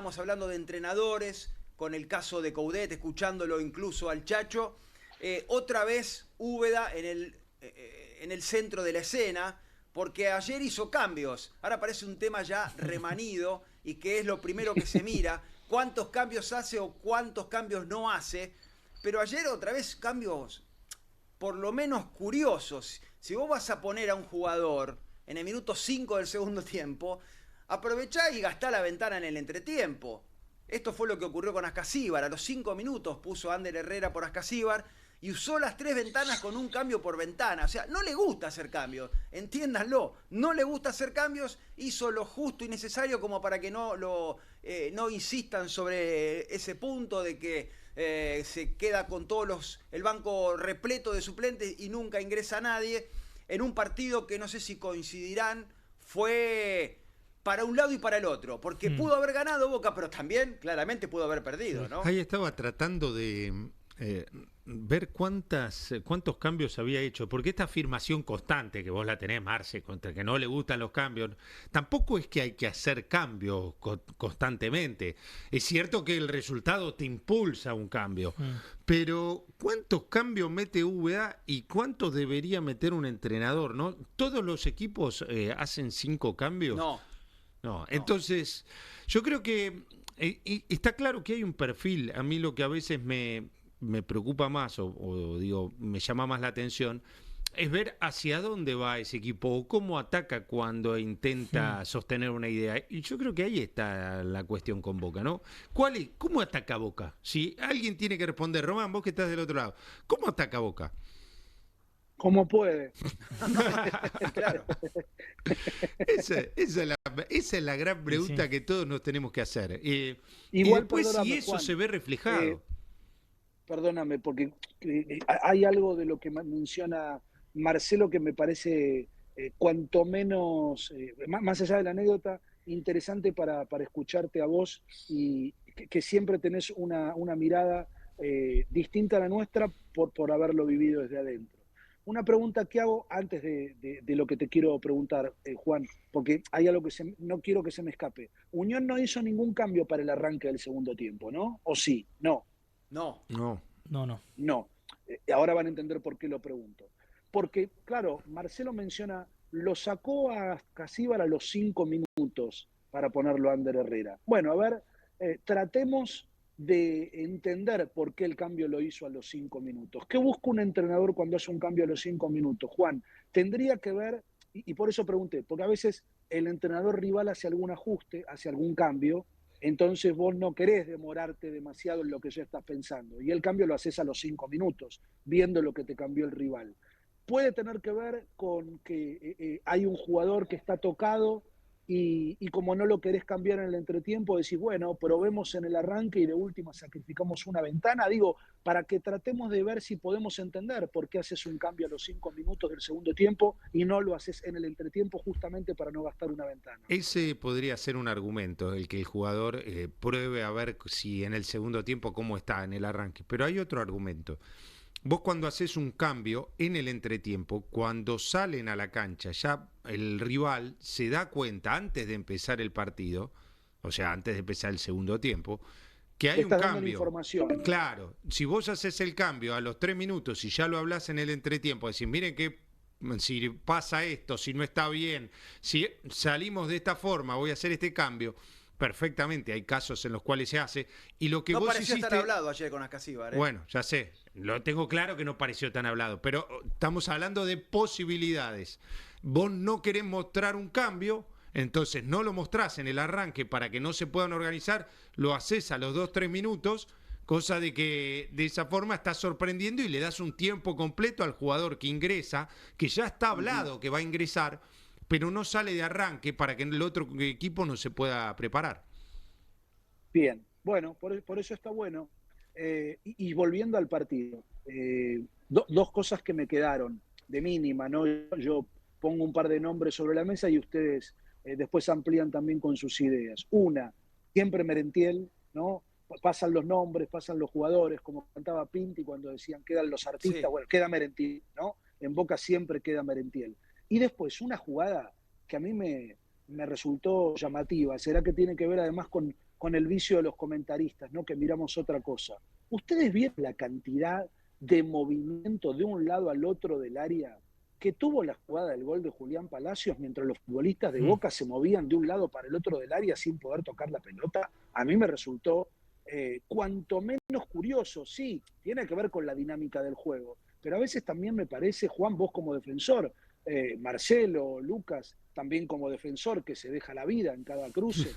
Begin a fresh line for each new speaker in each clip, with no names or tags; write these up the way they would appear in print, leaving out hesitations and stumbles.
estábamos hablando de entrenadores, con el caso de Coudet, escuchándolo incluso al Chacho, otra vez Úbeda en el centro de la escena, porque ayer hizo cambios. Ahora parece un tema ya remanido y que es lo primero que se mira, cuántos cambios hace o cuántos cambios no hace. Pero ayer otra vez cambios por lo menos curiosos. Si vos vas a poner a un jugador en el minuto 5 del segundo tiempo, aprovechá y gastá la ventana en el entretiempo. Esto fue lo que ocurrió con Ascasíbar. A los 5 minutos puso a Ander Herrera por Ascasíbar y usó las 3 ventanas con un cambio por ventana. O sea, no le gusta hacer cambios, entiéndanlo. No le gusta hacer cambios, hizo lo justo y necesario como para que no insistan sobre ese punto de que se queda con el banco repleto de suplentes y nunca ingresa nadie. En un partido que no sé si coincidirán, fue para un lado y para el otro, porque pudo haber ganado Boca, pero también claramente pudo haber perdido, ¿no?
Ahí estaba tratando de ver cuántos cambios había hecho, porque esta afirmación constante que vos la tenés, Marce, contra que no le gustan los cambios, tampoco es que hay que hacer cambios constantemente. Es cierto que el resultado te impulsa a un cambio, pero ¿cuántos cambios mete VA y cuántos debería meter un entrenador, no? ¿Todos los equipos hacen 5 cambios? No, entonces yo creo que está claro que hay un perfil. A mí lo que a veces me preocupa más o digo, me llama más la atención es ver hacia dónde va ese equipo o cómo ataca cuando intenta sostener una idea. Y yo creo que ahí está la cuestión con Boca, ¿no? ¿Cómo ataca Boca? Si alguien tiene que responder, Román, vos que estás del otro lado, ¿cómo ataca Boca?
Como puede.
Claro.
Esa es la gran pregunta que todos nos tenemos que hacer.
Igual,
y después si eso
Juan,
se ve reflejado.
Perdóname, porque hay algo de lo que menciona Marcelo que me parece cuanto menos, más allá de la anécdota, interesante para escucharte a vos y que siempre tenés una mirada distinta a la nuestra por haberlo vivido desde adentro. Una pregunta que hago antes de lo que te quiero preguntar, Juan, porque hay algo que no quiero que se me escape. Unión no hizo ningún cambio para el arranque del segundo tiempo, ¿no? ¿O sí? No.
No.
No. Ahora van a entender por qué lo pregunto. Porque, claro, Marcelo menciona, lo sacó a Casíbar a los 5 minutos para ponerlo a Ander Herrera. Bueno, a ver, tratemos de entender por qué el cambio lo hizo a los 5 minutos. ¿Qué busca un entrenador cuando hace un cambio a los 5 minutos? Juan, tendría que ver, y por eso pregunté, porque a veces el entrenador rival hace algún ajuste, hace algún cambio, entonces vos no querés demorarte demasiado en lo que ya estás pensando. Y el cambio lo haces a los 5 minutos, viendo lo que te cambió el rival. Puede tener que ver con que hay un jugador que está tocado y como no lo querés cambiar en el entretiempo, decís, bueno, probemos en el arranque y de última sacrificamos una ventana. Digo, para que tratemos de ver si podemos entender por qué haces un cambio a los 5 minutos del segundo tiempo y no lo haces en el entretiempo justamente para no gastar una ventana.
Ese podría ser un argumento, el que el jugador pruebe a ver si en el segundo tiempo cómo está en el arranque. Pero hay otro argumento. Vos cuando haces un cambio en el entretiempo, cuando salen a la cancha, ya el rival se da cuenta antes de empezar el partido, o sea, antes de empezar el segundo tiempo, que hay un cambio.
Información.
Claro, si vos haces el cambio a los 3 minutos y ya lo hablás en el entretiempo, decir, miren que si pasa esto, si no está bien, si salimos de esta forma, voy a hacer este cambio. Perfectamente, hay casos en los cuales se hace. Y lo que
no
vos
pareció
hiciste...
estar hablado ayer con Ascasíbar, ¿eh?
Bueno, ya sé, lo tengo claro que no pareció tan hablado, pero estamos hablando de posibilidades. Vos no querés mostrar un cambio, entonces no lo mostrás en el arranque para que no se puedan organizar, lo haces a los 2-3 minutos, cosa de que de esa forma estás sorprendiendo y le das un tiempo completo al jugador que ingresa, que ya está hablado que va a ingresar, pero no sale de arranque para que el otro equipo no se pueda preparar.
Bien, bueno, por eso está bueno. Y volviendo al partido, dos cosas que me quedaron de mínima, ¿no? Yo pongo un par de nombres sobre la mesa y ustedes después amplían también con sus ideas. Una, siempre Merentiel, ¿no? Pasan los nombres, pasan los jugadores, como cantaba Pinti cuando decían quedan los artistas, sí. Bueno, queda Merentiel, ¿no? En Boca siempre queda Merentiel. Y después una jugada que a mí me resultó llamativa, será que tiene que ver además con con el vicio de los comentaristas, ¿no? Que miramos otra cosa. ¿Ustedes vieron la cantidad de movimiento de un lado al otro del área que tuvo la jugada del gol de Julián Palacios mientras los futbolistas de Boca se movían de un lado para el otro del área sin poder tocar la pelota? A mí me resultó cuanto menos curioso. Sí, tiene que ver con la dinámica del juego, pero a veces también me parece, Juan, vos como defensor, Marcelo, Lucas, también como defensor que se deja la vida en cada cruce,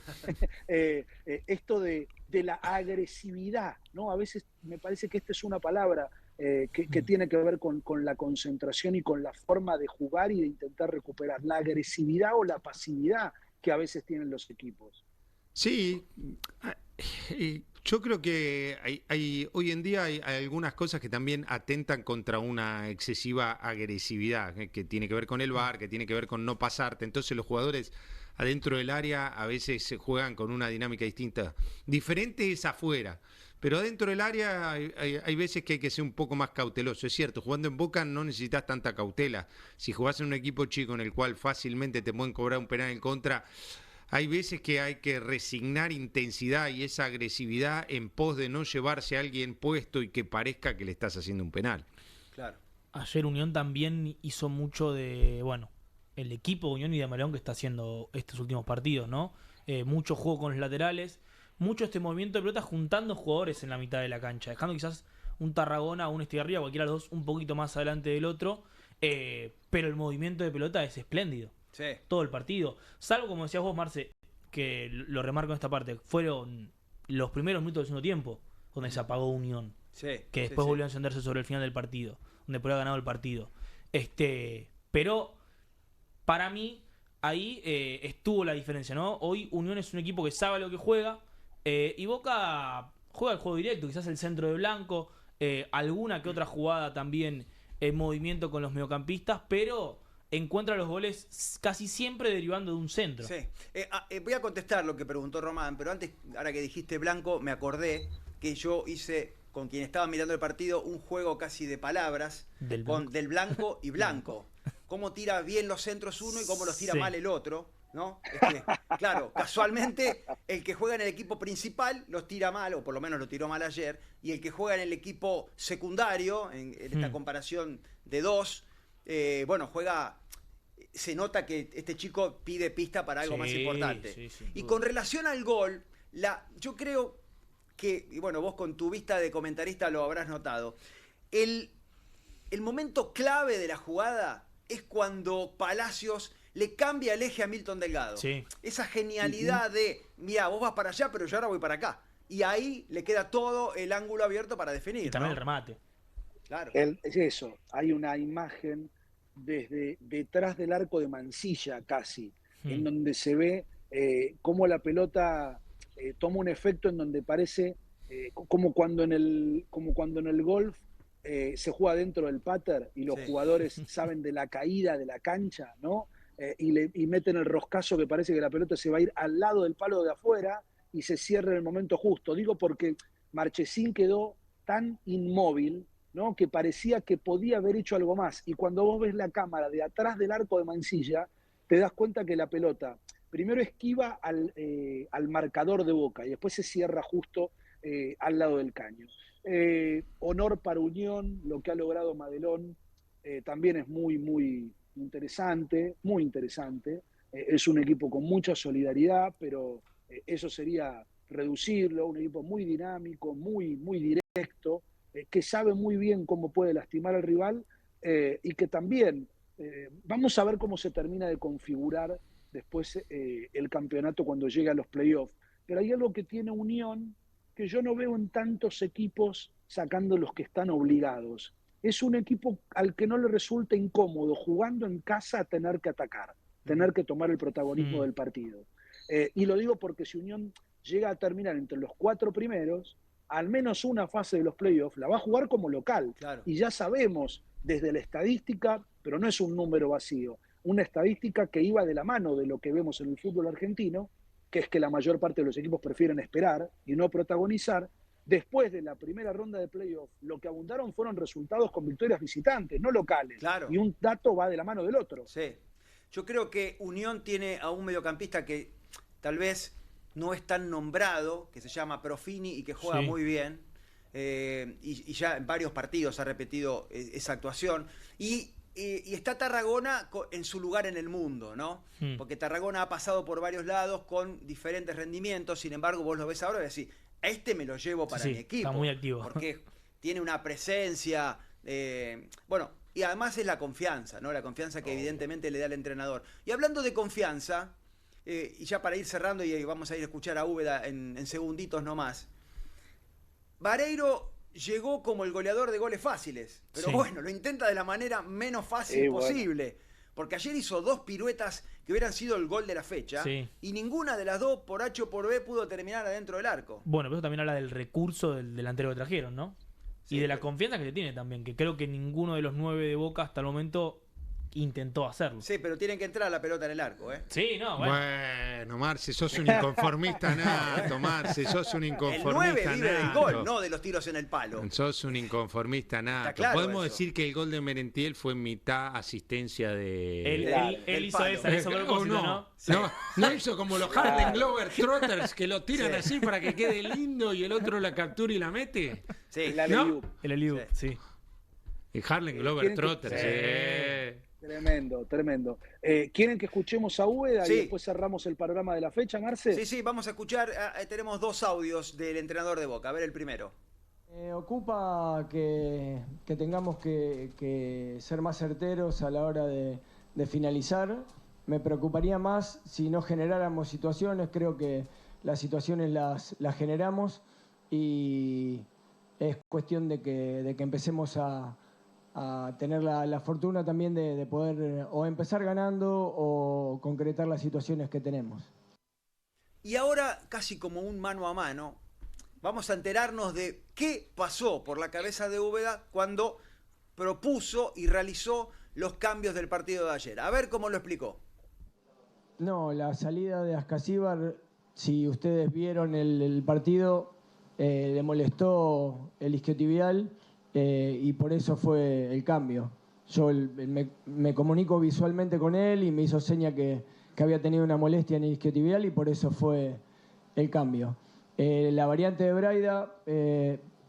esto de la agresividad, ¿no? A veces me parece que esta es una palabra que tiene que ver con la concentración y con la forma de jugar y de intentar recuperar la agresividad o la pasividad que a veces tienen los equipos.
Sí, yo creo que hoy en día hay algunas cosas que también atentan contra una excesiva agresividad, que tiene que ver con el VAR, que tiene que ver con no pasarte. Entonces los jugadores adentro del área a veces se juegan con una dinámica distinta. Diferente es afuera, pero adentro del área hay veces que hay que ser un poco más cauteloso. Es cierto, jugando en Boca no necesitas tanta cautela. Si jugás en un equipo chico en el cual fácilmente te pueden cobrar un penal en contra, hay veces que hay que resignar intensidad y esa agresividad en pos de no llevarse a alguien puesto y que parezca que le estás haciendo un penal.
Claro.
Ayer Unión también hizo mucho de, el equipo de Unión y de Malón que está haciendo estos últimos partidos, ¿no? Mucho juego con los laterales, mucho este movimiento de pelota juntando jugadores en la mitad de la cancha, dejando quizás un Tarragona o un Estigarribia, cualquiera de los dos, un poquito más adelante del otro, pero el movimiento de pelota es espléndido.
Sí.
Todo el partido. Salvo, como decías vos, Marce, que lo remarco en esta parte, fueron los primeros minutos del segundo tiempo donde se apagó Unión.
Sí,
que después volvió a encenderse sobre el final del partido, donde podría haber ganado el partido. Pero para mí ahí estuvo la diferencia, ¿no? Hoy Unión es un equipo que sabe lo que juega, y Boca juega el juego directo, quizás el centro de Blanco, alguna que otra jugada también en movimiento con los mediocampistas, pero encuentra los goles casi siempre derivando de un centro.
Sí. Voy a contestar lo que preguntó Román, pero antes, ahora que dijiste Blanco, me acordé que yo hice, con quien estaba mirando el partido, un juego casi de palabras del blanco y blanco. Cómo tira bien los centros uno y cómo los tira mal el otro, ¿no? Claro, casualmente el que juega en el equipo principal los tira mal, o por lo menos lo tiró mal ayer, y el que juega en el equipo secundario, en esta comparación de dos, juega. Se nota que este chico pide pista para algo más importante. Y con relación al gol, yo creo que, y bueno, vos con tu vista de comentarista lo habrás notado, el momento clave de la jugada es cuando Palacios le cambia el eje a Milton Delgado.
Sí.
Esa genialidad de, mira, vos vas para allá, pero yo ahora voy para acá. Y ahí le queda todo el ángulo abierto para definir.
Y también,
¿no?
el remate.
Claro.
Es eso, hay una imagen desde detrás del arco de Mansilla casi, en donde se ve cómo la pelota toma un efecto en donde parece como cuando en el golf se juega dentro del pater y los jugadores saben de la caída de la cancha, ¿no? Y meten el roscazo que parece que la pelota se va a ir al lado del palo de afuera y se cierra en el momento justo. Digo porque Marchesín quedó tan inmóvil, ¿no? Que parecía que podía haber hecho algo más. Y cuando vos ves la cámara de atrás del arco de Mansilla, te das cuenta que la pelota primero esquiva al marcador de Boca y después se cierra justo al lado del caño. Honor para Unión, lo que ha logrado Madelón también es muy, muy interesante, muy interesante. Es un equipo con mucha solidaridad, pero eso sería reducirlo, un equipo muy dinámico, muy, muy directo, que sabe muy bien cómo puede lastimar al rival y que también vamos a ver cómo se termina de configurar después el campeonato cuando llegue a los playoffs. Pero hay algo que tiene Unión que yo no veo en tantos equipos sacando los que están obligados. Es un equipo al que no le resulta incómodo jugando en casa tener que atacar, tener que tomar el protagonismo del partido. Y lo digo porque si Unión llega a terminar entre los 4 primeros, al menos una fase de los playoffs la va a jugar como local.
Claro.
Y ya sabemos desde la estadística, pero no es un número vacío, una estadística que iba de la mano de lo que vemos en el fútbol argentino, que es que la mayor parte de los equipos prefieren esperar y no protagonizar. Después de la primera ronda de playoff, lo que abundaron fueron resultados con victorias visitantes, no locales.
Claro.
Y un dato va de la mano del otro.
Sí. Yo creo que Unión tiene a un mediocampista que tal vez no es tan nombrado, que se llama Profini y que juega
Sí.
muy bien. Y ya en varios partidos ha repetido esa actuación. Y está Tarragona en su lugar en el mundo, ¿no? Porque Tarragona ha pasado por varios lados con diferentes rendimientos. Sin embargo, vos lo ves ahora y decís, a este me lo llevo para
Sí,
mi equipo.
está muy activo.
Porque tiene una presencia. Bueno, y además es la confianza, ¿no? La confianza que evidentemente le da el entrenador. Y hablando de confianza, y ya para ir cerrando y vamos a ir a escuchar a Úbeda en segunditos nomás. Vareiro llegó como el goleador de goles fáciles, pero
Sí.
bueno, lo intenta de la manera menos fácil
bueno.
posible. Porque ayer hizo 2 piruetas que hubieran sido el gol de la fecha,
Sí.
y ninguna de las 2, por H o por B, pudo terminar adentro del arco.
Bueno, pero eso también habla del recurso del delantero que trajeron, ¿no?
Sí,
y de la
pero-
confianza que se tiene también, que creo que ninguno de los 9 de Boca hasta el momento intentó hacerlo.
Sí, pero tienen que entrar la pelota en el arco, ¿eh?
Sí, no, bueno.
Bueno, Marce, sos un inconformista nato, Marce, sos un
El 9
inconformista
vive del
nato.
gol, no de los tiros en el palo.
Sos un inconformista nato.
claro
Podemos
eso.
decir que el gol de Merentiel fue mitad asistencia de...
del
Hizo
palo.
esa, hizo a
¿O
propósito,
no?
¿no?
No hizo como los Harlem Globetrotters que lo tiran
Sí.
así para que quede lindo y el otro la captura y la mete.
Sí,
El
¿No?
alley-oop.
El Eliu, sí.
El Harlem Globetrotters.
Tremendo, tremendo. ¿Quieren que escuchemos a Úbeda
Sí.
y después cerramos el panorama de la fecha, Marce?
sí, vamos a escuchar, tenemos 2 audios del entrenador de Boca. A ver el primero.
Ocupa que tengamos que ser más certeros a la hora de finalizar. Me preocuparía más si no generáramos situaciones. Creo que las situaciones las generamos y es cuestión de que empecemos a tener la fortuna también de poder o empezar ganando o concretar las situaciones que tenemos.
Y ahora, casi como un mano a mano, vamos a enterarnos de qué pasó por la cabeza de Úbeda cuando propuso y realizó los cambios del partido de ayer. A ver cómo lo explicó.
No, la salida de Ascasíbar, si ustedes vieron el partido, le molestó el isquiotibial y por eso fue el cambio. Yo me comunico visualmente con él y me hizo seña que había tenido una molestia en el isquiotibial y por eso fue el cambio. La variante de Braida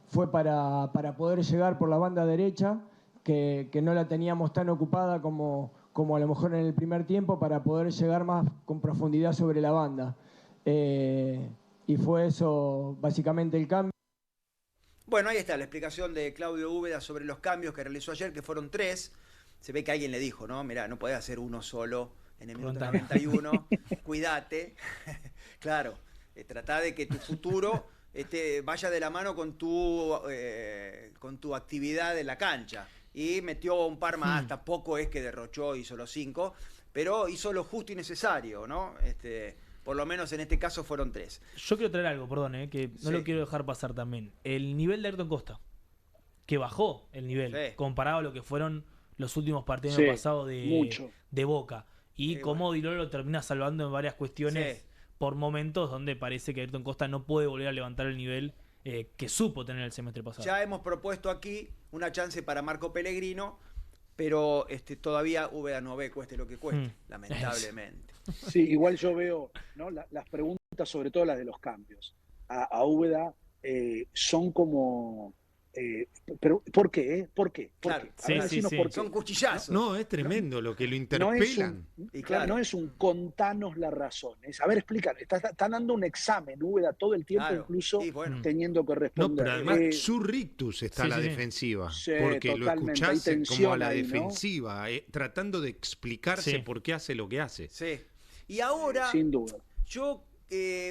fue para poder llegar por la banda derecha, que no la teníamos tan ocupada como a lo mejor en el primer tiempo, para poder llegar más con profundidad sobre la banda. Y fue eso básicamente el cambio.
Bueno, ahí está la explicación de Claudio Úbeda sobre los cambios que realizó ayer, que fueron 3. Se ve que alguien le dijo, ¿no? Mirá, no podés hacer uno solo en el minuto 91. Cuídate. Claro, tratá de que tu futuro vaya de la mano con tu actividad en la cancha. Y metió un par más, tampoco es que derrochó, hizo los 5, pero hizo lo justo y necesario, ¿no? Por lo menos en este caso fueron 3.
Yo quiero traer algo, perdón, que no
Sí.
lo quiero dejar pasar también. El nivel de Ayrton Costa, que bajó el nivel
Sí.
comparado a lo que fueron los últimos partidos
Sí,
pasados
mucho.
de Boca. Y
Sí,
cómo Di Loro lo termina salvando en varias cuestiones
Sí.
por momentos donde parece que Ayrton Costa no puede volver a levantar el nivel que supo tener el semestre pasado.
Ya hemos propuesto aquí una chance para Marco Pellegrino, pero todavía Úbeda no ve, cueste lo que cueste, lamentablemente.
Sí, igual yo veo, ¿no? Las preguntas, sobre todo las de los cambios, a Úbeda son como... pero ¿por qué? ¿Por qué? ¿Por
Claro.
qué? A
Sí,
ver,
sí,
decinos
sí.
por qué.
Son cuchillazos.
No, es tremendo lo que lo
No es
interpelan.
Y claro.
no es un contanos la razón. A ver, explicar. Están dando un examen, Úbeda, todo el tiempo,
Claro.
incluso
Y bueno,
teniendo que
No,
responder.
pero además su rictus está
sí,
a la
sí.
defensiva.
Sí,
porque lo
totalmente. Hay
escuchás como a
tensión
la
ahí, ¿no?
defensiva, tratando de explicarse
Sí.
por qué hace lo que hace.
sí. Y ahora
Sin duda.
yo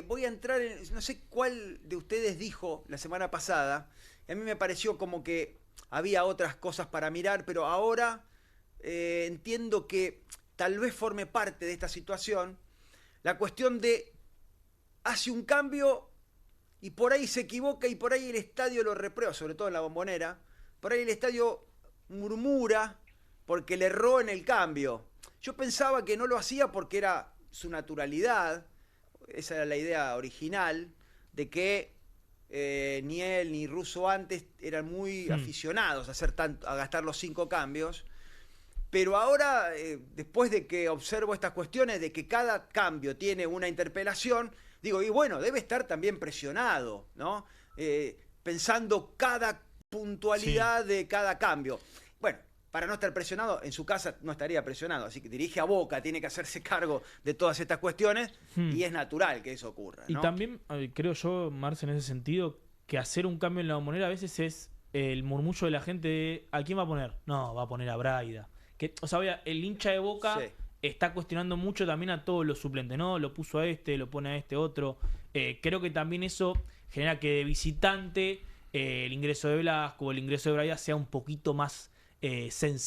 voy a entrar en... No sé cuál de ustedes dijo la semana pasada. Y a mí me pareció como que había otras cosas para mirar, pero ahora entiendo que tal vez forme parte de esta situación la cuestión de hace un cambio y por ahí se equivoca y por ahí el estadio lo reprueba, sobre todo en la Bombonera. Por ahí el estadio murmura porque le erró en el cambio. Yo pensaba que no lo hacía porque era su naturalidad, esa era la idea original, de que ni él ni Russo antes eran muy aficionados a gastar los 5 cambios. Pero ahora, después de que observo estas cuestiones, de que cada cambio tiene una interpelación, Digo, y bueno, debe estar también presionado, ¿no? Pensando cada puntualidad de cada cambio. Bueno, para no estar presionado, en su casa no estaría presionado, así que dirige a Boca, tiene que hacerse cargo de todas estas cuestiones y es natural que eso ocurra, ¿no?
Y también creo yo, Marce, en ese sentido, que hacer un cambio en la Bombonera a veces es el murmullo de la gente de ¿a quién va a poner? No, va a poner a Braida. Que, o sea, el hincha de Boca está cuestionando mucho también a todos los suplentes, ¿no? Lo puso a este, lo pone a este otro. Creo que también eso genera que de visitante el ingreso de Velasco o el ingreso de Braida sea un poquito más sencillo.